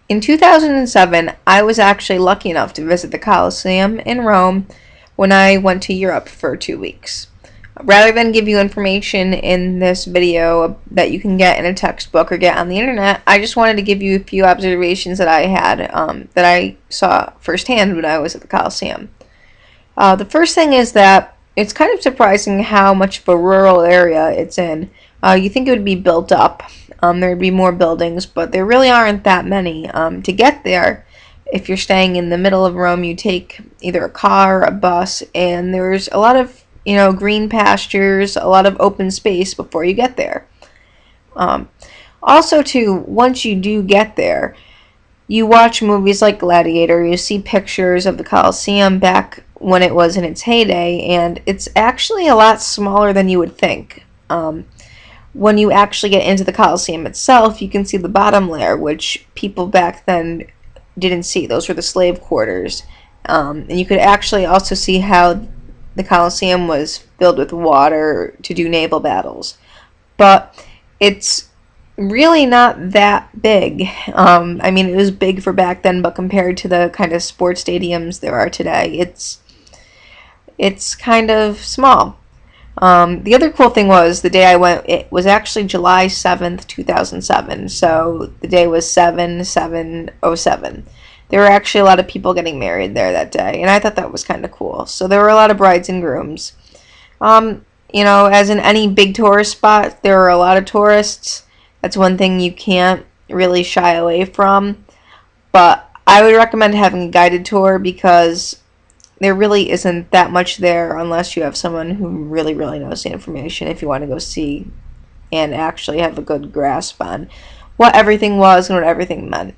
In 2007, I was actually lucky enough to visit the Colosseum in Rome when I went to Europe for 2 weeks. Rather than give you information in this video that you can get in a textbook or get on the internet, I just wanted to give you a few observations that I had that I saw firsthand when I was at the Colosseum. The first thing is that it's kind of surprising how much of a rural area it's in. You think it would be built up, there would be more buildings, but there really aren't that many. To get there, if you're staying in the middle of Rome, you take either a car or a bus, and there's a lot of green pastures, a lot of open space before you get there. Um, Also, too, once you do get there, you watch movies like Gladiator, you see pictures of the Colosseum back when it was in its heyday, and it's actually a lot smaller than you would think. When you actually get into the Colosseum itself, you can see the bottom layer, which people back then didn't see. Those were the slave quarters. And you could actually also see how the Colosseum was filled with water to do naval battles. But it's really not that big. I mean, it was big for back then, but compared to the kind of sports stadiums there are today, it's kind of small. The other cool thing was the day I went, it was actually July 7th, 2007. So the day was 7/7/07. There were actually a lot of people getting married there that day, and I thought that was kind of cool. So there were a lot of brides and grooms. As in any big tourist spot, there are a lot of tourists. That's one thing you can't really shy away from. But I would recommend having a guided tour because there really isn't that much there unless you have someone who really, really knows the information if you want to go see and actually have a good grasp on what everything was and what everything meant.